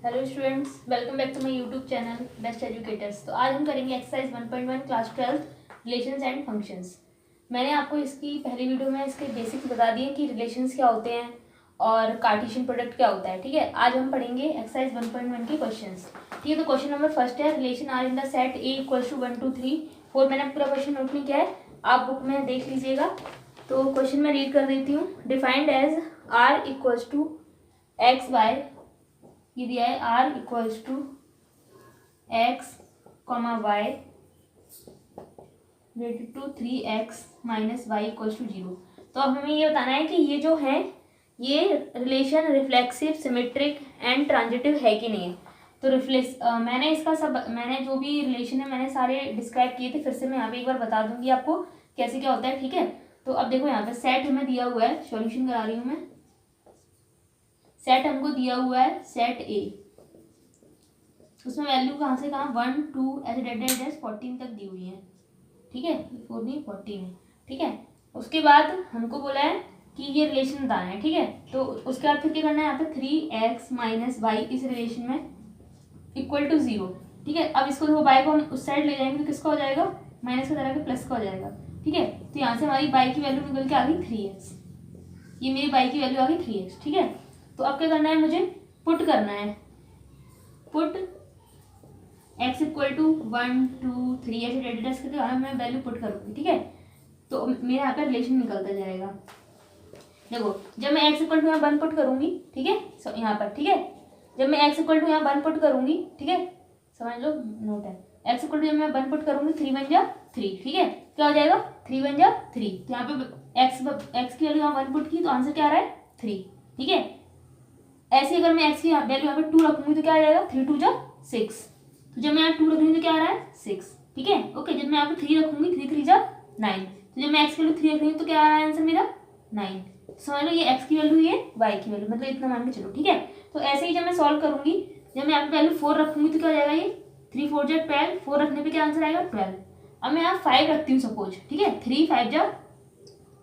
Hello students, welcome back to my YouTube channel best educators. तो आज हम करेंगे exercise 1.1 class 12 relations and functions. मैंने आपको इसकी पहली वीडियो में इसके बेसिक्स बता दिए कि रिलेशंस क्या होते हैं और कार्टेशियन प्रोडक्ट क्या होता है। ठीक है, आज हम पढ़ेंगे एक्सरसाइज 1.1 के क्वेश्चंस। ठीक है, तो क्वेश्चन नंबर फर्स्ट है, relation R in the set A equals to 1 2 3 4। मैंने पूरा क्वेश्चन नोट नहीं किया है, आप बुक में देख लीजिएगा। तो क्वेश्चन मैं रीड कर देती हूँ। Defined as R equals to x y, ये दिया है R equals to x comma y related to 3x minus y equals to 0। तो अब हमें ये बताना है कि ये जो है ये relation reflexive, symmetric and transitive है कि नहीं है। तो मैंने इसका मैंने जो भी रिलेशन है मैंने सारे डिस्क्राइब किए थे, फिर से मैं यहाँ पे एक बार बता दूंगी आपको कैसे क्या होता है। ठीक है, तो अब देखो यहाँ पे सेट हमें दिया हुआ है, सॉल्यूशन करा रही हूँ मैं। सेट हमको दिया हुआ है सेट ए, उसमें वैल्यू कहाँ से कहाँ 1 2 ऐसे डेड 14 तक दी हुई है। ठीक है, 4 नहीं 14 है। ठीक है, उसके बाद हमको बोला है कि ये रिलेशन बताना है। ठीक है, तो उसके बाद फिर क्या करना है, यहाँ पे 3x माइनस वाई इस रिलेशन में इक्वल टू 0। ठीक है, अब इसको देखो बाई को हम उस साइड ले जाएंगे तो किसका हो जाएगा, माइनस का तरह के प्लस का हो जाएगा। ठीक है, तो यहाँ से हमारी बाई की वैल्यू निकल के आ गई 3x, ये मेरी बाई की वैल्यू आ गई 3x। ठीक है, तो अब क्या करना है, मुझे पुट करना है, पुट x इक्वल टू 1 2 3 ऐसे डेटा करके और मैं वैल्यू पुट करूँगी। ठीक है, तो मेरे यहाँ पे रिलेशन निकलता जाएगा। देखो जब मैं x इक्वल टू यहाँ 1 पुट करूँगी, ठीक है, यहाँ पर, ठीक है, जब मैं x इक्वल टू यहाँ 1 पुट करूँगी, ठीक है, समझ लो नोट है, x इक्वल टू जब मैं 1 पुट करूँगी 3 बन जा 3। ठीक है, क्या हो जाएगा 3 बन जा 3। तो यहाँ पे x की वैल्यू यहाँ 1 पुट की तो आंसर क्या आ रहा है 3। ठीक है, ऐसे अगर मैं x की वैल्यू यहाँ पे 2 रखूंगी तो क्या आ जाएगा 3 2 जा 6। तो जब मैं यहाँ 2 रखूंगी तो क्या आ रहा है 6। ठीक है, ओके, जब मैं यहाँ पे 3 रखूंगी 3 3 जा 9। तो जब मैं x की वैल्यू 3 रखूंगी तो क्या आ रहा है आंसर मेरा 9। समझ लो ये x की वैल्यू, ये y की वैल्यू, मतलब इतना मान के चलो। ठीक है, तो ऐसे ही जब मैं सॉल्व करूंगी, जब मैं यहाँ पे वैल्यू 4 रखूंगी तो क्या हो जाएगा, ये 3 4 जा 12, 4 रखने पर क्या आंसर आएगा 12। अब मैं यहाँ 5 रखती हूँ सपोज, ठीक है, 3 5 जा,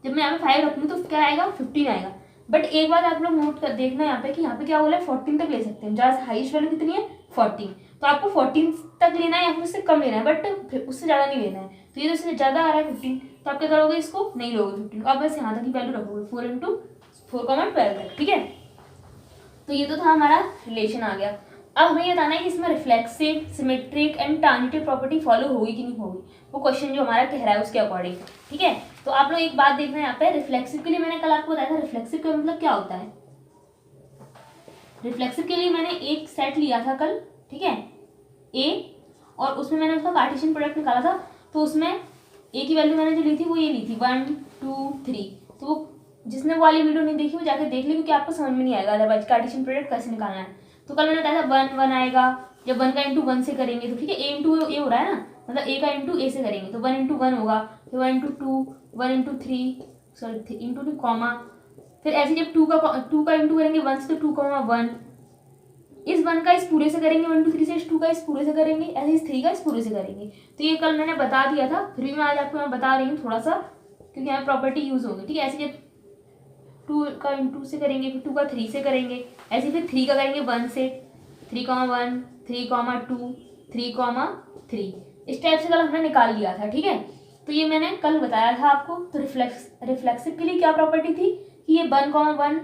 जब मैं यहाँ पे 5 रखूंगी तो क्या आएगा 15 आएगा। बट एक बात आप लोग नोट कर देखना यहाँ पे कि यहाँ पे क्या बोला है 14 तक ले सकते हैं। जहाँ हाईएस्ट वैल्यू कितनी है 14, तो आपको 14 तक लेना है या फिर उससे कम लेना है, बट उससे ज़्यादा नहीं लेना है। तो ये तो उससे ज़्यादा आ रहा है 15, तो आप क्या करोगे, इसको नहीं लोगे 15 को, आप बस यहाँ तक की वैल्यू रखोगे 4 इंटू 4 12। ठीक है, तो ये तो था हमारा रिलेशन आ गया। अब हमें ये बताना है कि इसमें reflexive, symmetric and transitive property follow होगी कि नहीं होगी, वो क्वेश्चन जो हमारा कह रहा है उसके अकॉर्डिंग। ठीक है, तो आप लोग एक बात देखना है यहाँ पे, रिफ्लेक्सिव के लिए मैंने कल आपको बताया था रिफ्लेक्सिव का मतलब क्या होता है। रिफ्लेक्सिव के लिए मैंने एक सेट लिया था कल, ठीक है, ए, और उसमें मैंने उसका कार्टेशियन प्रोडक्ट निकाला था। तो उसमें ए की वैल्यू मैंने जो ली थी वो ये ली थी 1 2 3। तो वो जिसने वो वाली वीडियो नहीं देखी वो जाके देख ली, क्योंकि आपको समझ में नहीं आएगा अदरवाइज कार्टेशियन प्रोडक्ट कैसे निकालना है। तो कल मैंने बताया था 1 1 आएगा, जब 1 का इंटू 1 से करेंगे तो, ठीक है, ए इंटू ए हो रहा है ना, मतलब ए का इंटू ए से करेंगे तो 1 इंटू 1 होगा, फिर 1 into 2, 1 into 3, sorry into 2 comma, फिर ऐसे जब 2 का इंटू करेंगे 1 से तो 2 1, इस 1 का इस पूरे से करेंगे, 1 2 3 से इस 2 का इस पूरे से करेंगे, ऐसे इस 3 का इस पूरे से करेंगे। तो ये कल मैंने बता दिया था, फिर भी मैं आज आपको मैं बता रही हूँ थोड़ा सा, क्योंकि यहाँ प्रॉपर्टी यूज होगी। ठीक है, ऐसे जब 2 का इंटू से करेंगे, फिर 2 का 3 से करेंगे, ऐसे फिर 3 का करेंगे 1 से, 3 1 3 2 3 3, इस टाइप से कल हमने निकाल लिया था। ठीक है, तो ये मैंने कल बताया था आपको। तो रिफ्लेक्सिव के लिए क्या प्रॉपर्टी थी कि ये 1 1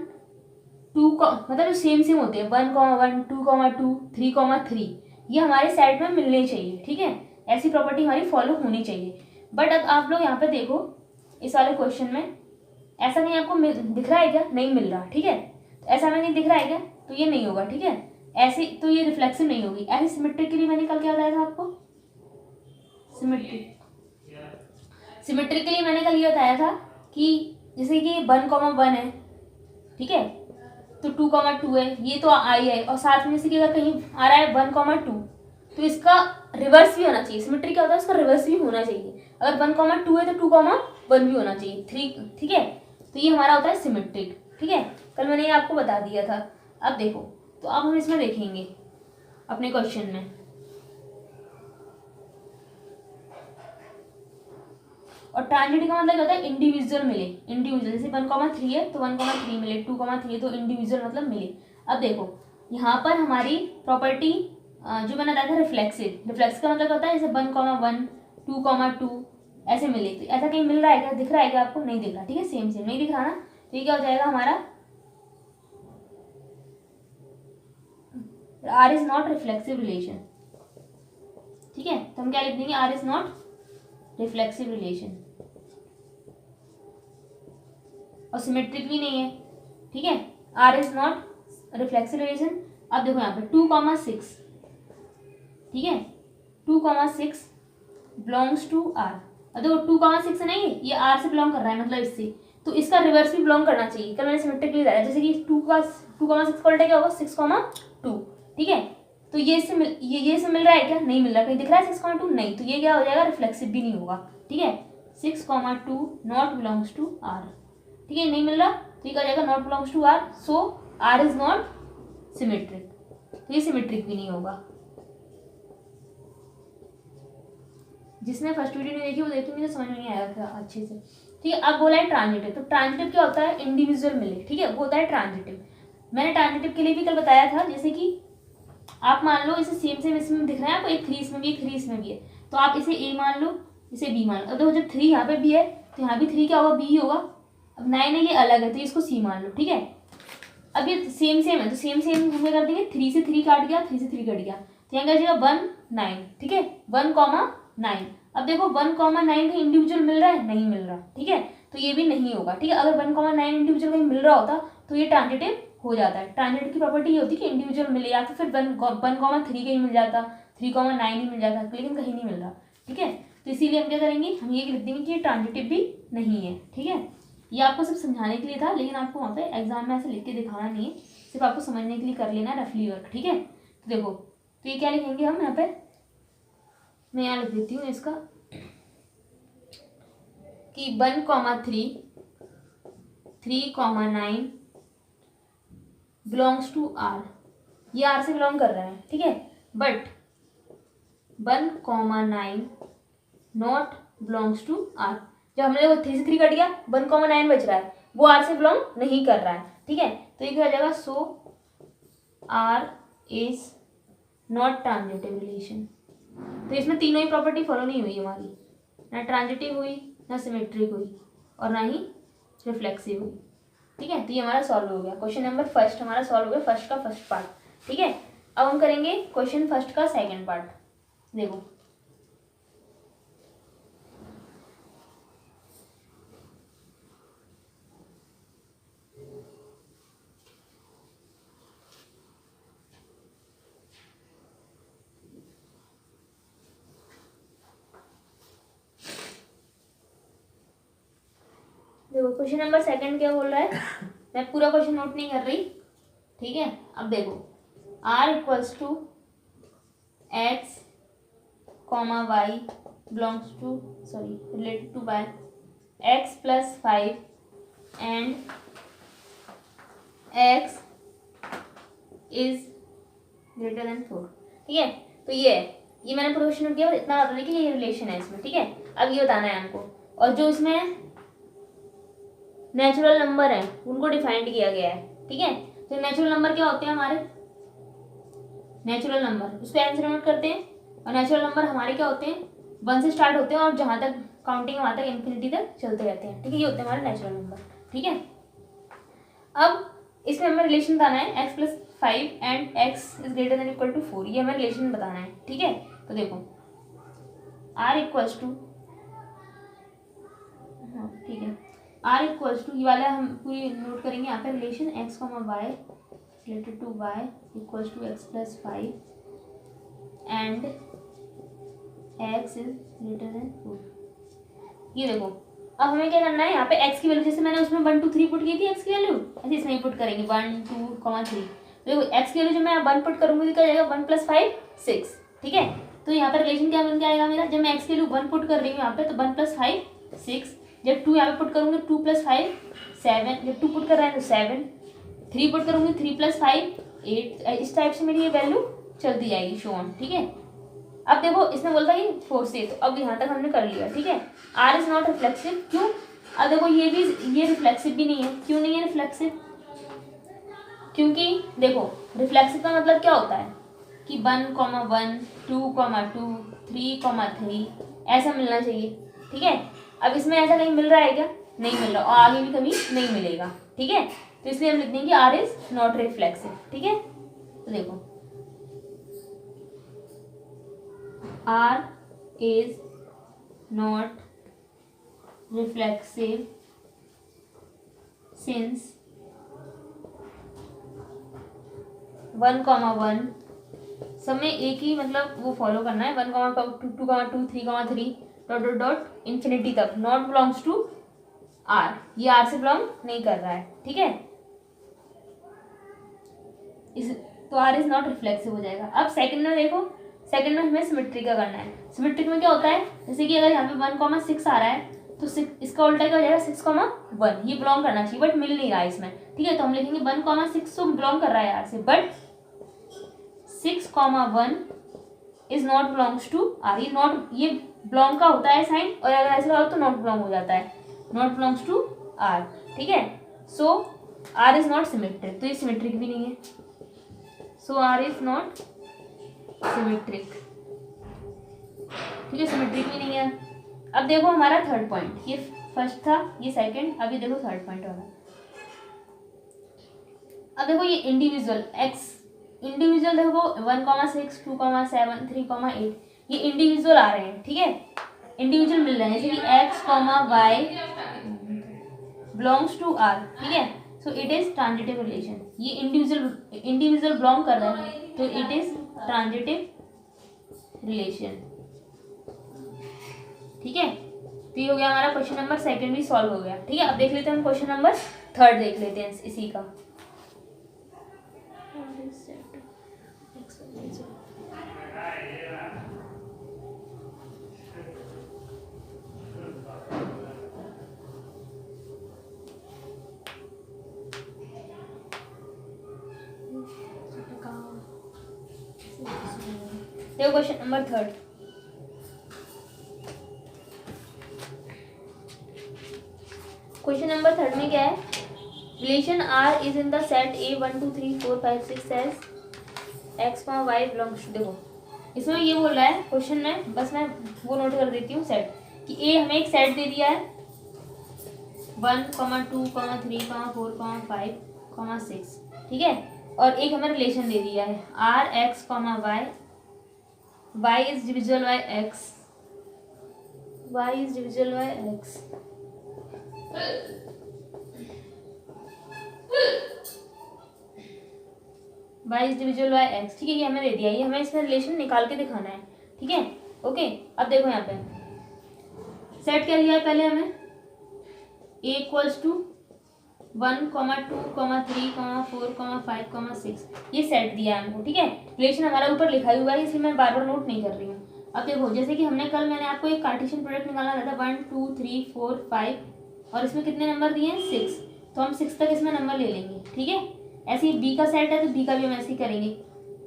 2 मतलब सेम होते हैं, 1 1 2 2 3 3, ये हमारे साइड में मिलने चाहिए। ठीक है, ऐसी प्रॉपर्टी हमारी फॉलो होनी चाहिए। बट अब आप लोग यहाँ पे देखो, इस वाले क्वेश्चन में ऐसा नहीं आपको दिख रहा है क्या, नहीं मिल रहा। ठीक है, तो ऐसा हमें नहीं दिख रहा है क्या, तो ये नहीं होगा। ठीक है, ऐसे तो ये रिफ्लेक्सिव नहीं होगी। ऐसे सिमेट्रिक के लिए मैंने कल क्या बताया था आपको, सिमेट्रिक के लिए मैंने कल ये बताया था कि जैसे कि 1 1 है, ठीक है, तो 2 2 है, ये तो आई है, और साथ में जैसे कि अगर कहीं आ रहा है 1 2, तो इसका रिवर्स भी होना चाहिए। सिमेट्रिक क्या होता है, इसका रिवर्स भी होना चाहिए। अगर 1 2 है तो 2 1 भी होना चाहिए, 3। ठीक है, तो ये हमारा होता है सिमेट्रिक। ठीक है, कल मैंने ये आपको बता दिया था। अब देखो, तो अब हम इसमें देखेंगे अपने क्वेश्चन में, और ट्रांजिटिव का मतलब क्या होता है, इंडिविजुअल मिले, इंडिविजुअल, जैसे 1 3 है तो 1 3 मिले, 2 3 है तो इंडिविजुअल मतलब मिले। अब देखो, यहाँ पर हमारी प्रॉपर्टी जो मैंने बताया था रिफ्लेक्सिव, रिफ्लेक्स का मतलब होता है जैसे 1,1 2,2 ऐसे मिले, तो ऐसा कहीं मिल रहा है क्या, दिख रहा है क्या आपको, नहीं दिख रहा, ठीक है, सेम सेम नहीं दिख रहा ना, तो ये क्या हो जाएगा हमारा R is not reflexive relation, ठीक है, तो हम क्या लिख देंगे, R is not reflexive relation, और सिमेट्रिक भी नहीं है, ठीक है, R is not reflexive relation. अब देखो यहाँ पे 2,6, ठीक है, 2,6 बिलोंग्स टू आर, अब देखो 2,6 नहीं है, ये आर से बिलोंग कर रहा है, मतलब इससे, तो इसका रिवर्स भी बिलोंग करना चाहिए, कल मैंने सिमेट्रिकली बताया, जैसे कि 2,6 का उल्टा क्या होगा 6,2, ठीक है, तो ये से मिल रहा है क्या, नहीं मिल रहा, कहीं दिख रहा है 6,2, नहीं, तो ये क्या हो जाएगा, रिफ्लेक्सिव भी नहीं होगा, ठीक है, 6,2 नॉट बिलोंग्स टू आर, ठीक है, नहीं मिल रहा, तो ये क्या हो जाएगा, not belongs to R, so R is not symmetric, तो ये सिमेट्रिक भी नहीं होगा। जिसने फर्स्ट वीडियो नहीं देखी वो देखी, मुझे समझ में नहीं आया था अच्छे से, ठीक है। अब बोला है ट्रांजिटिव, तो ट्रांजिटिव क्या होता है, इंडिविजुअल मिले, ठीक है, वो होता है ट्रांजिटिव। मैंने ट्रांजिटिव के लिए भी कल बताया था, जैसे कि आप मान लो इसे सेम सेम इसमें दिख रहा है आपको, एक 3 इसमें भी, एक 3 इसमें भी है, तो आप इसे ए मान लो, इसे बी मान लो, अब देखो जब 3 यहाँ पे भी है तो यहाँ भी 3 क्या होगा, बी होगा, अब 9 है ये अलग है तो इसको सी मान लो, ठीक है। अब ये सेम सेम है तो सेम सेम हम कर देंगे, 3 से 3 काट गया, 3 से 3 कट गया, तो यहाँ क्या जाएगा 1 9, ठीक है, 1,9। अब देखो 1,9 कहीं इंडिविजुअल मिल रहा है, नहीं मिल रहा, ठीक है, तो ये भी नहीं होगा, ठीक है। अगर 1,9 इंडिविजुअल कहीं मिल रहा होता तो ये ट्रांजिटिव हो जाता है। ट्रांजिटिव की प्रॉपर्टी ये होती है कि इंडिविजुअल मिले, या तो फिर 1,3 कहीं मिल जाता, 3,9 ही मिल जाता, लेकिन कहीं नहीं मिल रहा, ठीक है, तो इसीलिए हम क्या करेंगे, हम ये लिख देंगे कि ये ट्रांजिटिव भी नहीं है, ठीक है। ये आपको सिर्फ समझाने के लिए था, लेकिन आपको वहाँ पे एग्जाम में ऐसे लिख के दिखाना नहीं है, सिर्फ आपको समझने के लिए कर लेना रफली वर्क, ठीक है। तो देखो, तो ये क्या लिखेंगे हम यहाँ पे, मैं यहाँ लिख देती हूँ इसका कि 1,3 3,9 बिलोंग्स टू आर, ये आर से बिलोंग कर रहा है, ठीक है, but 1,9 not belongs to R, जब हमने वो 3 से 3 कट गया, 1,9 बच रहा है, वो आर से बिलोंग नहीं कर रहा है, ठीक है, तो ये क्या हो जाएगा, so R is not transitive relation. तो इसमें तीनों ही प्रॉपर्टी फॉलो नहीं हुई हमारी, ना ट्रांजिटिव हुई, ना सिमेट्रिक हुई, और ना ही रिफ्लेक्सिव हुई, ठीक है। तो ये हमारा सॉल्व हो गया, क्वेश्चन नंबर फर्स्ट हमारा सॉल्व हो गया, फर्स्ट का फर्स्ट पार्ट, ठीक है। अब हम करेंगे क्वेश्चन फर्स्ट का सेकंड पार्ट। देखो क्वेश्चन नंबर सेकंड क्या बोल रहा है, मैं पूरा क्वेश्चन नोट नहीं कर रही, ठीक है। अब देखो r equals to x comma y belongs to related to y x+5 and x is greater than 4, ठीक है। तो ये मैंने पूरा क्वेश्चन नोट किया, इतना बता दें कि ये रिलेशन है इसमें, ठीक है। अब ये बताना है हमको, और जो इसमें नेचुरल नंबर है उनको डिफाइंड किया गया है, ठीक है। तो नेचुरल नंबर क्या होते हैं हमारे, नेचुरल नंबर उस पर आंसर नोट करते हैं, और नेचुरल नंबर हमारे क्या होते हैं, 1 से स्टार्ट होते हैं और जहाँ तक काउंटिंग वहाँ तक इन्फिनिटी तक चलते रहते हैं, ठीक है, ये होते हैं हमारे नेचुरल नंबर, ठीक है। अब इसमें हमें रिलेशन बताना है x+5 and x is greater than equal to 4, ये हमें रिलेशन बताना है, ठीक है। तो देखो r इक्वल्स टू, हाँ ठीक है, r इक्वल्स टू, ये वाला हम पूरी नोट करेंगे यहाँ पे, relation x, y related to y equals to x+5 and x is greater than 4। ये देखो अब हमें क्या करना है, यहाँ पे x की वैल्यू जैसे मैंने उसमें 1 2 3 पुट की थी, x की वैल्यू ऐसे इसमें पुट करेंगे 1 2 3। तो देखो x की वैल्यू जब मैं 1 पुट करूंगी तो क्या जाएगा 1+5 6, ठीक है। तो यहाँ पर रिलेशन क्या बन के आएगा मेरा, जब मैं x की वैल्यू 1 पुट कर रही हूँ यहाँ पे, तो 1+5 6, जब 2 यहाँ पे पुट करूंगी 2+5 7, जब 2 पुट कर रहे हैं तो 7, 3 पुट करूंगी 3+5 8, इस टाइप से मेरी ये वैल्यू चलती जाएगी शो ऑन, ठीक है। अब देखो इसने बोलता है 4 से, तो अब यहाँ तक हमने कर लिया, ठीक है। r इज नॉट रिफ्लेक्सिव, क्यों, अब देखो ये रिफ्लेक्सिव भी नहीं है, क्यों नहीं है रिफ्लेक्सिव, क्योंकि देखो रिफ्लेक्सिव का मतलब क्या होता है कि 1,1, 2,2, 3,3 ऐसा मिलना चाहिए, ठीक है। अब इसमें ऐसा कहीं मिल रहा है क्या? नहीं मिल रहा, और आगे भी कभी नहीं मिलेगा, ठीक है। तो इसलिए हम लिख देंगे आर इज नॉट रिफ्लेक्सिव, ठीक है। तो देखो R is not reflexive since 1,1 सब में एक ही मतलब वो फॉलो करना है, 1,2, 2,2, 3,3 डॉट डॉट डॉट इन्फिनिटी तक, नॉट बिलोंग्स टू आर, ये आर से बिलोंग नहीं कर रहा है, ठीक है। इस तो आर इज नॉट रिफ्लेक्सिव हो जाएगा। अब सेकंड में देखो, सेकंड में हमें सिमेट्रिक का करना है। सिमेट्रिक में क्या होता है, जैसे कि अगर यहाँ पे 1,6 आ रहा है तो इसका उल्टा क्या हो जाएगा 6,1, ये बिलोंग करना चाहिए बट मिल नहीं रहा है इसमें, ठीक है। तो हम लिखेंगे 1,6 तो बिलोंग कर रहा है आर से, but 6,1 is not belongs to R. ये नॉट, ये बिलोंग का होता है साइन, और अगर ऐसा हो तो नॉट बिलोंग हो जाता है, नॉट बिलोंग्स टू आर, ठीक है। So R is not symmetric, तो ये सिमेट्रिक भी नहीं है, so R is not symmetric, ठीक है, सिमेट्रिक भी नहीं है। अब देखो हमारा थर्ड पॉइंट, ये फर्स्ट था, ये सेकंड, अभी देखो थर्ड पॉइंट वाला। अब देखो ये इंडिविजुअल एक्स, इंडिविजुअल देखो 1,6, 2,7, 3,8 ये इंडिविजुअल आ रहे हैं, ठीक है, इंडिविजुअल मिल रहे हैं, जैसे कि x y belongs to R, ठीक है। So it is transitive relation, ये इंडिविजुअल बिलोंग कर रहा है तो इट इज ट्रांजिटिव रिलेशन, ठीक है। तो ये हो गया हमारा क्वेश्चन नंबर सेकंड भी सॉल्व हो गया, ठीक है। अब देख लेते हैं हम क्वेश्चन नंबर थर्ड, देख लेते हैं इसी का। देखो question number third, question number third में क्या है, relation R is in the set A 1, 2, 3, 4, 5, 6 as x y belongs to. देखो इसमें ये बोल रहा है क्वेश्चन में, बस मैं वो नोट कर देती हूँ सेट, कि ए हमें एक सेट दे दिया है 1, 2, 3, 4, 5, 6, ठीक है, और एक हमें रिलेशन दे दिया है R x y is divisible by x, y is divisible by x, y is divisible by x, ठीक है, ये हमें दे दिया, ये हमें इसमें रिलेशन निकाल के दिखाना है, ठीक है, ओके। अब देखो यहाँ पे सेट क्या दिया है पहले हमें, ए इक्वल्स टू 1, 2, 3, 4, 5, 6, ये सेट दिया है हमको, ठीक है। रिलेशन हमारा ऊपर लिखा हुआ है, इसलिए मैं बार बार नोट नहीं कर रही हूँ। अब देखो जैसे कि मैंने आपको एक कार्टेशियन प्रोडक्ट निकालना था 1, 2, 3, 4, 5, और इसमें कितने नंबर दिए हैं 6, तो हम 6 तक इसमें नंबर ले लेंगे, ठीक है। ऐसे ही बी का सेट है तो बी का भी हम ऐसे ही करेंगे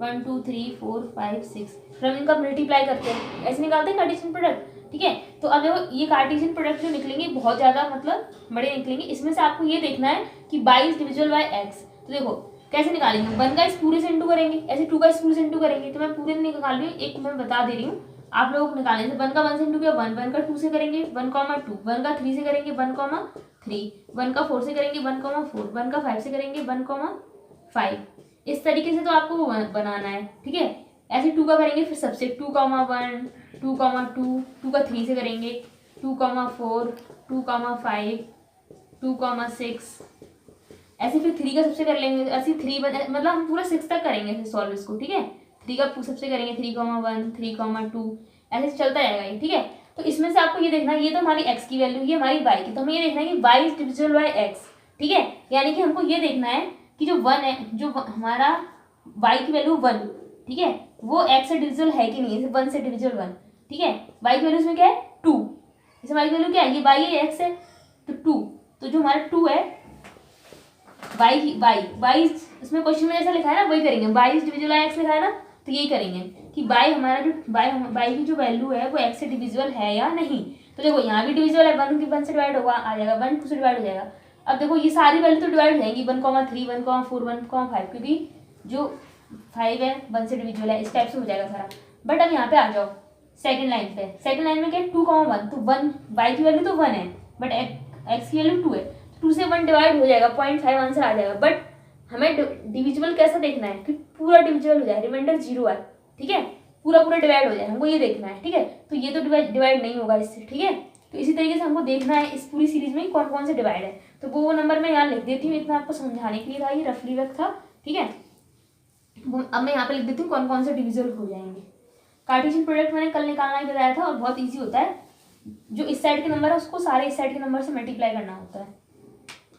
1, 2, 3, 4, 5, 6, फिर हम इनका मल्टीप्लाई करते हैं, ऐसे निकालते हैं कार्टेशियन प्रोडक्ट, ठीक है। तो अब देखो ये कार्टेशियन प्रोडक्ट जो निकलेंगे बहुत ज़्यादा मतलब बड़े निकलेंगे, इसमें से आपको ये देखना है कि by is divisible by x. तो देखो कैसे निकालेंगे, 1 का इस पूरे से इंटू करेंगे, ऐसे 2 का इस पूरे से इंटू करेंगे, तो मैं पूरे नहीं निकाल रही हूँ, एक मैं बता दे रही हूँ आप लोगों को निकालने से। 1 का 1 से इंटू किया 1, 1 का 2 से करेंगे 1,2, 1 का 3 से करेंगे 1,3, 1 का 4 से करेंगे 1,4, 1 का 5 से करेंगे 1,5, इस तरीके से तो आपको वो बनाना है, ठीक है। ऐसे 2 का करेंगे फिर सबसे 2,1, 2,2, 2 का 3 से करेंगे 2,4, 2,5, 2,6, ऐसे फिर 3 का सबसे कर लेंगे, ऐसे 3 मतलब हम पूरा 6 तक करेंगे फिर सॉल्व इसको, ठीक है। 3 का सबसे करेंगे 3,1, 3,2, ऐसे चलता जाएगा ये, ठीक है। तो इसमें से आपको ये देखना है, ये तो हमारी x की वैल्यू, ये हमारी y की, तो हमें ये देखना है कि y is divisible bye x, ठीक है। यानी कि हमको ये देखना है कि जो 1 है, जो हमारा y की वैल्यू 1, ठीक है, वो x से डिविजिबल है कि नहीं, 1 से डिविजिबल 1, ठीक है। y की वैल्यू इसमें क्या है 2, इसमें y की वैल्यू क्या है, ये y है x है तो 2, तो जो हमारा 2 है y इसमें क्वेश्चन में जैसा लिखा है ना वही करेंगे, y is divisible bye x लिखा है ना, तो यही करेंगे कि y हमारा जो y की जो वैल्यू है वो x से डिविजिबल है या नहीं। तो देखो यहाँ भी डिविजिबल है, 1 से डिवाइड होगा आ जाएगा, 1 2 से डिवाइड हो जाएगा। अब देखो ये सारी वैल्यू तो डिवाइड हो जाएंगी 1,3 1,4 1,5, क्योंकि जो 5 है 1 से डिविजिबल है, इस टाइप से हो जाएगा सारा। बट अब यहाँ पे आ जाओ सेकंड लाइन पे। सेकंड लाइन में क्या है 2,1, तो 1 y की वैल्यू तो 1 है बट x की वैल्यू 2 है, 2 से 1 डिवाइड हो जाएगा, 0.5 आंसर आ जाएगा। बट हमें डिविजिबल कैसा देखना है कि पूरा डिविजिबल हो जाए, रिमाइंडर 0 है, ठीक है, पूरा पूरा डिवाइड हो जाए, हमको ये देखना है, ठीक है। तो ये तो डिवाइड नहीं होगा इससे, ठीक है। तो इसी तरीके से हमको देखना है इस पूरी सीरीज में कौन कौन से डिवाइड है। तो वो नंबर मैं यहाँ लिख देती हूँ, इतना आपको समझाने के लिए था, ये रफली वर्क था, ठीक है। अब मैं यहाँ पे लिख देती हूँ कौन कौन से डिविजिबल हो जाएंगे। कार्टेशियन प्रोडक्ट मैंने कल निकालना ही बताया था और बहुत ईजी होता है, जो इस साइड के नंबर है उसको सारे इस साइड के नंबर से मल्टीप्लाई करना होता है।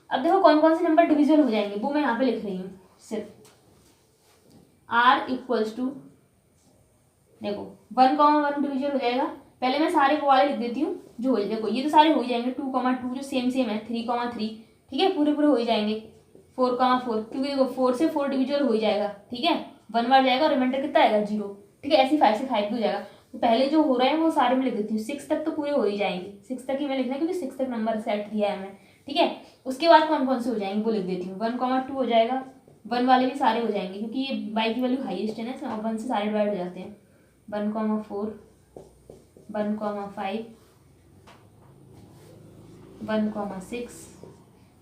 अब देखो कौन कौन से नंबर डिविजिबल हो जाएंगे, वो मैं यहाँ पे लिख रही हूँ सिर्फ। r इक्वल्स टू, देखो 1,1 डिविजिबल हो जाएगा, पहले मैं सारे को वाले लिख देती हूँ जो हो, देखो ये तो सारे हो जाएंगे, 2,2 जो सेम सेम है, 3,3, ठीक है, पूरे पूरे हो ही जाएंगे, 4,4, क्योंकि देखो 4 से 4 डिविजिबल हो ही जाएगा, ठीक है, 1 बार जाएगा और रिमाइंडर कितना आएगा 0, ठीक है। ऐसे 5 से 5 भी हो जाएगा। तो पहले जो हो रहे हैं वो सारे में लिख देती हूँ, 6 तक तो पूरे हो ही जाएंगे, 6 तक ही मैं लिखना है क्योंकि 6 तक नंबर सेट दिया है हमें, ठीक है। उसके बाद कौन कौन से हो जाएंगे वो लिख देती हूँ, 1,2 हो जाएगा, 1 वाले भी सारे हो जाएंगे क्योंकि ये y की वैल्यू हाईएस्ट है ना, और 1 से सारे डिवाइड हो जाते हैं, 1,4 1,5 1,6,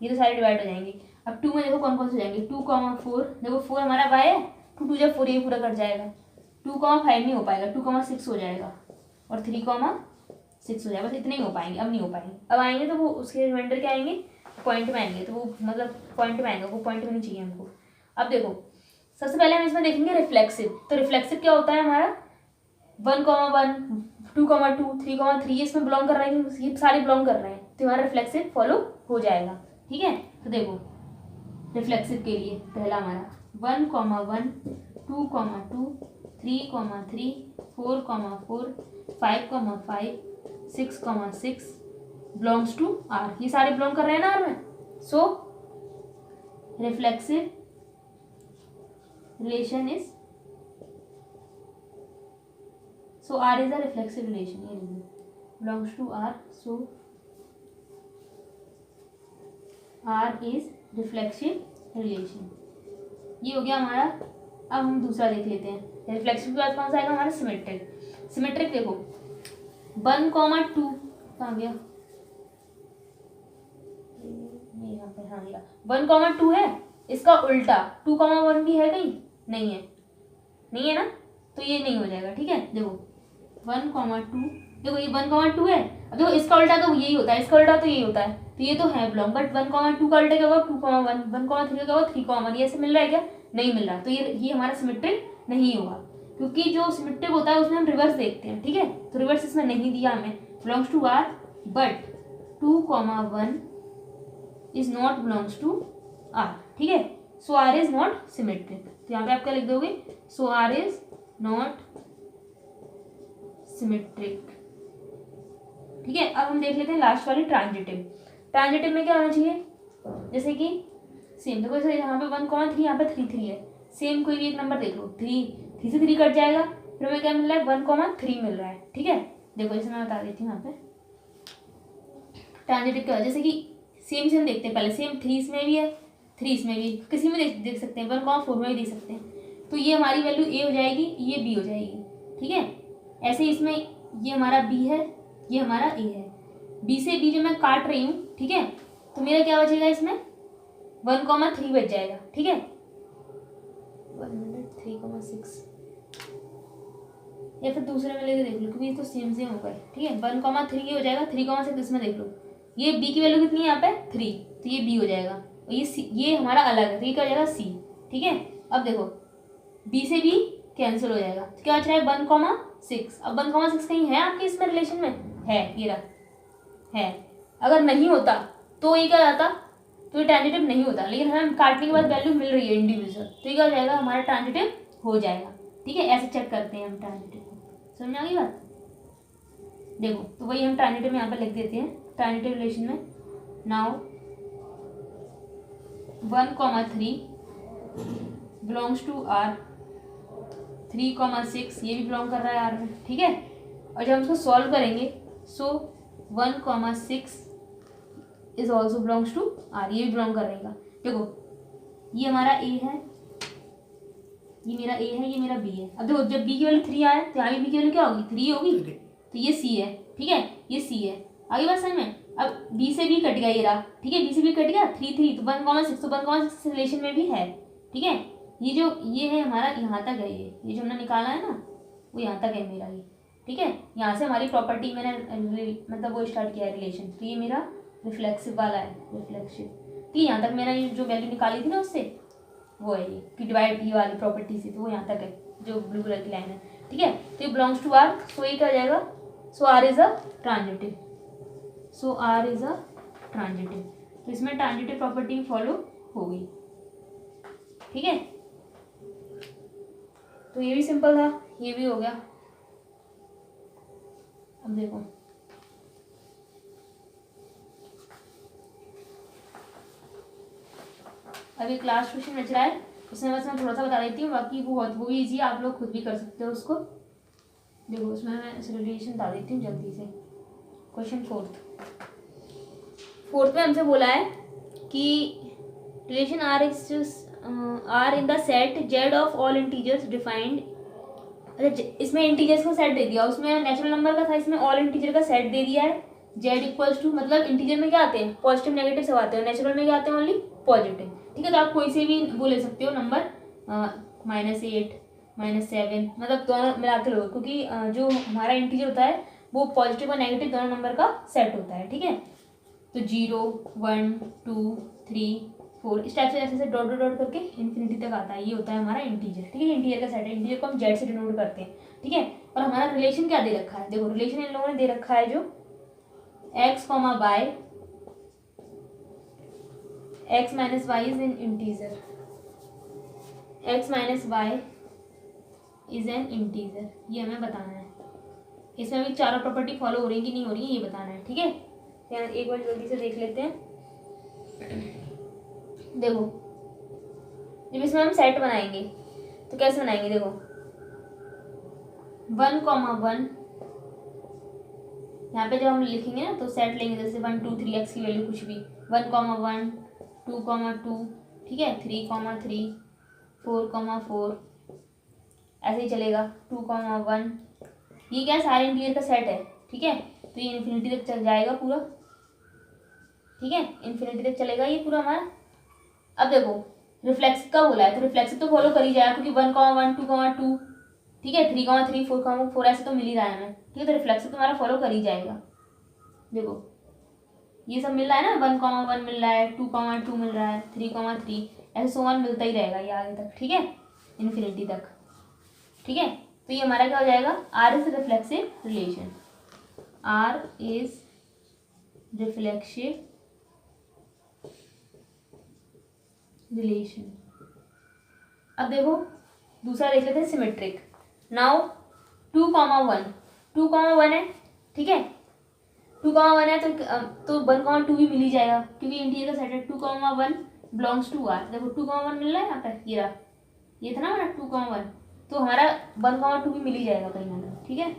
ये तो सारे डिवाइड हो जाएंगे। अब 2 में देखो कौन कौन से हो जाएंगे, 2,4, देखो 4 हमारा y है, 2 जब 4 ये पूरा कट जाएगा, 2,5 नहीं हो पाएगा, 2,6 हो जाएगा, और 3,6 हो जाएगा, बस इतने ही हो पाएंगे, अब नहीं हो पाएंगे। अब आएंगे तो वो उसके रिमाइंडर क्या आएंगे, पॉइंट में आएंगे, तो वो मतलब पॉइंट में आएंगे, वो पॉइंट में नहीं चाहिए हमको। अब देखो सबसे पहले हम इसमें देखेंगे रिफ्लेक्सिव। तो रिफ्लेक्सिव क्या होता है हमारा, 1,1 2,2 3,3 ये इसमें बिलोंग कर रहे हैं, ये सारे बिलोंग कर रहे हैं, तो हमारा रिफ्लेक्सिव फॉलो हो जाएगा, ठीक है। तो देखो रिफ्लेक्सिव के लिए पहला हमारा 1,1 2,2 3,3 4,4 5,5 6,6 बिलोंग्स टू आर, ये सारे बिलोंग कर रहे हैं ना आर में। सो reflexive relation is, so R is a reflexive relation, ये belongs to R, so R is reflexive relation, ये हो गया हमारा। अब हम दूसरा देख लेते हैं, रिफ्लेक्सिव के बाद कौन सा आएगा हमारा, सिमेट्रिक। सिमेट्रिक देखो 1,2 कहाँ गया, यहाँ पे, हाँ गया, 1,2 है, इसका उल्टा 2,1 भी है कहीं, नहीं है, नहीं है ना, तो ये नहीं हो जाएगा, ठीक है। देखो 1,2, देखो ये 1,2 है, अब देखो इसका उल्टा तो यही होता है, इसका उल्टा तो यही होता है, तो ये तो है बिलोंग, बट 1,2 का उल्टा क्या होगा 2,1, 1,3 का होगा 3,1, ये ऐसे मिल रहा है क्या, नहीं मिल रहा, तो ये हमारा सिमेट्रिक नहीं होगा, क्योंकि जो सिमेट्रिक होता है उसमें हम रिवर्स देखते हैं, ठीक है। तो रिवर्स इसमें नहीं दिया हमें, belongs to R, but 2,1 is not belongs to R, ठीक है। So R is not symmetric, तो यहाँ पे आप क्या लिख दोगे, so R is not symmetric, ठीक है। अब हम देख लेते हैं लास्ट वाली ट्रांजिटिव। ट्रांजिटिव में क्या होना चाहिए, जैसे कि सेम, देखो जैसे यहाँ पे 1,3 यहाँ पे 3,3 है, सेम कोई भी एक नंबर देख लो, 3 से 3 कट जाएगा, फिर हमें क्या मिल रहा है 1,3 मिल रहा है, ठीक है। देखो जैसे मैं बता देती हूँ यहाँ पे ट्रांजिटिव क्या है, जैसे कि सेम सेम देखते हैं, पहले सेम 3 इसमें भी है, 3 इसमें भी, किसी में देख सकते हैं, 1,4 में भी देख सकते हैं, तो ये हमारी वैल्यू ए हो जाएगी, ये बी हो जाएगी, ठीक है। ऐसे ही इसमें ये हमारा बी है, ये हमारा ए है, बी से बी जो मैं काट रही हूँ, ठीक है, तो मेरा क्या बचेगा इसमें 1,3 बच जाएगा, ठीक है, 3,6, या फिर दूसरे में लेके देख लो क्योंकि ये तो सेम सेम होगा, ठीक है। 1,3 ये हो जाएगा, 3,6 इसमें देख लो, ये बी की वैल्यू कितनी है यहाँ पे 3, तो ये बी हो जाएगा, और ये हमारा अलग है, तो ये क्या हो जाएगा सी, ठीक है। अब देखो बी से बी कैंसिल हो जाएगा, तो क्या बच रहा है 1,6। अब 1,6 कहीं है आपके इसमें रिलेशन में, है, ये रहा है, अगर नहीं होता तो ये क्या जाता, तो ये ट्रांजिटिव नहीं होता, लेकिन हमें काटने के बाद वैल्यू मिल रही है इंडिविजुअल, तो ये क्या हो जाएगा हमारा ट्रांजिटिव हो जाएगा, ठीक है। ऐसे चेक करते हैं हम ट्रांजिटिव को, समझ आ गई बात। देखो तो वही हम ट्रांजिटिव में यहाँ पर लिख देते हैं, ट्रांजिटिव रिलेशन में नाउ 1,3 बिलोंग्स टू आर, 3,6 ये भी बिलोंग कर रहा है आर में, ठीक है। और जब हम इसको सॉल्व करेंगे, so 1,6 is also belongs to R, ये भी बिलोंग करेगा। देखो ये हमारा ए है, ये मेरा ए है, ये मेरा बी है। अब देखो जब बी की वैल्यू 3 आए तो यहाँ भी बी की वैल्यू क्या होगी, 3 होगी, तो ये सी है, ठीक है, ये सी है। आगे बात समझ में। अब बी से बी कट गया ये रहा, ठीक है, बी से बी कट गया, 3 3 तो 1,6, तो 1,6 रिलेशन में भी है, ठीक है। ये जो ये है हमारा यहाँ तक है, ये जो हमने निकाला है ना वो यहाँ तक है मेरा ये, ठीक है। यहाँ से हमारी प्रॉपर्टी मैंने मतलब वो स्टार्ट किया है रिलेशन, तो ये मेरा रिफ्लेक्सिव वाला है, रिफ्लेक्सिव, ठीक है। यहाँ तक मैंने ये जो वैल्यू निकाली थी ना उससे वो है ये कि डिवाइड ये वाली प्रॉपर्टी से, तो वो यहाँ तक है जो ब्लू कलर की लाइन है, ठीक है। तो ये बिलोंग्स टू आर, सो ये क्या जाएगा, so R is a transitive, so R is a transitive. तो इसमें ट्रांजिटिव प्रॉपर्टी भी फॉलो हो गई, ठीक है। तो ये भी सिंपल था, ये भी हो गया। अब देखो अभी क्लास क्वेश्चन बच रहा है, उसमें बस मैं थोड़ा सा बता देती हूँ, बाकी वो भी इजी है, आप लोग खुद भी कर सकते हो उसको। देखो उसमें मैं रिलेशन बता देती हूँ जल्दी से। क्वेश्चन फोर्थ में हमसे बोला है कि relation R in the set Z of all integers defined. अच्छा इसमें इंटीजर्स का सेट दे दिया, उसमें नेचुरल नंबर का था, इसमें ऑल इंटीजर का सेट दे दिया है। जेड इक्वल्स टू, मतलब इंटीजर में क्या आते हैं, पॉजिटिव नेगेटिव सब आते हैं, नेचुरल में क्या आते हैं, ओनली पॉजिटिव, ठीक है। तो आप कोई से भी वो ले सकते हो नंबर, -8 -7, मतलब दोनों मिलाते रहो, क्योंकि जो हमारा इंटीजर होता है वो पॉजिटिव और नेगेटिव दोनों नंबर का सेट होता है, ठीक है। तो 0 1 2 3 4 इस टाइप से ऐसे डॉट डॉट डॉट करके इन्फिनिटी तक आता है, ये होता है हमारा इंटीजर, ठीक है। इंटीजर का सेट है, इंटीजर को हम जेड से डिनोट करते हैं, ठीक है। और हमारा रिलेशन क्या दे रखा है, देखो रिलेशन इन लोगों ने दे रखा है जो x, y, x minus y is an integer, x minus y is an integer, ये हमें बताना है। इसमें अभी चारों प्रॉपर्टी फॉलो हो रही है कि नहीं हो रही है ये बताना है, ठीक है। एक बार जल्दी से देख लेते हैं। देखो जब इसमें हम सेट बनाएंगे तो कैसे बनाएंगे, देखो 1,1 यहाँ पे जब हम लिखेंगे ना तो सेट लेंगे, जैसे 1 2 3 x की वैल्यू कुछ भी, 1,1 2,2, ठीक है, 3,3 4,4 ऐसे ही चलेगा, 2,1, ये क्या है, सारे इंटीजर का सेट है, ठीक है। तो ये इन्फिनिटी तक चल जाएगा पूरा, ठीक है, इन्फिनिटी तक चलेगा ये पूरा हमारा। अब देखो रिफ्लेक्सिव का बोला है तो रिफ्लेक्सिव तो फॉलो कर ही जाएगा, क्योंकि 1,1 2,2, ठीक है, 3,3 4,4 ऐसे तो मिल ही रहा है हमें, ठीक है। तो रिफ्लेक्सिव तो हमारा फॉलो कर ही जाएगा। देखो ये सब मिल रहा है ना, 1,1 मिल रहा है, 2,2 मिल रहा है, 3,3 ऐसे सो वन मिलता ही रहेगा ये आगे तक, ठीक है, इन्फिनिटी तक, ठीक है। तो ये हमारा क्या हो जाएगा, R is reflexive relation, R is reflexive relation. अब देखो दूसरा देख लेते हैं सिमेट्रिक। नाउ 2,1 है, ठीक है, 2,1 है तो 1,2 भी मिल ही जाएगा, क्योंकि इंटीजर का सेट है। 2,1 बिलोंग्स टू आर, देखो 2,1 मिल रहा है यहाँ पर, ये था ना हमारा 2,1, तो हमारा 1,2 भी मिल ही जाएगा कहीं ना कहीं, ठीक है।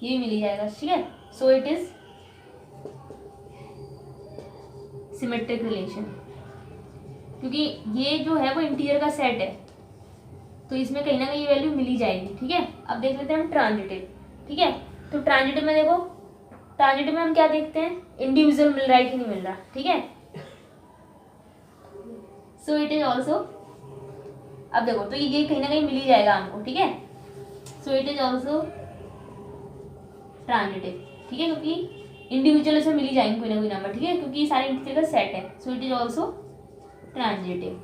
ये भी मिल ही जाएगा, ठीक है। So it is symmetric relation, क्योंकि ये जो है वो इंटीजर का सेट है, तो इसमें कहीं ना कहीं वैल्यू मिल ही जाएगी, ठीक है। अब देख लेते हैं हम ट्रांजिटिव, ठीक है। तो ट्रांजिटिव में देखो, ट्रांजिटिव में हम क्या देखते हैं, इंडिविजुअल मिल रहा है कि नहीं मिल रहा, ठीक है। सो इट इज ऑल्सो, अब देखो तो ये कहीं ना कहीं मिल ही जाएगा हमको, ठीक है। So it is also transitive, ठीक है, क्योंकि इंडिविजुअल इसमें मिल ही जाएंगे कोई ना कोई नंबर, ठीक है, क्योंकि सारे इंटीजर का सेट है। So it is also transitive,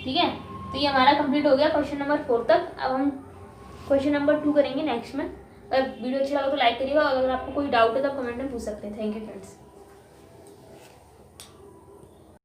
ठीक है। तो ये हमारा कंप्लीट हो गया क्वेश्चन नंबर 4 तक। अब हम क्वेश्चन नंबर 2 करेंगे नेक्स्ट में। अगर वीडियो अच्छा लगा तो लाइक करिएगा, और अगर आपको कोई डाउट है तो आप कमेंट में पूछ सकते हैं। Thank you friends.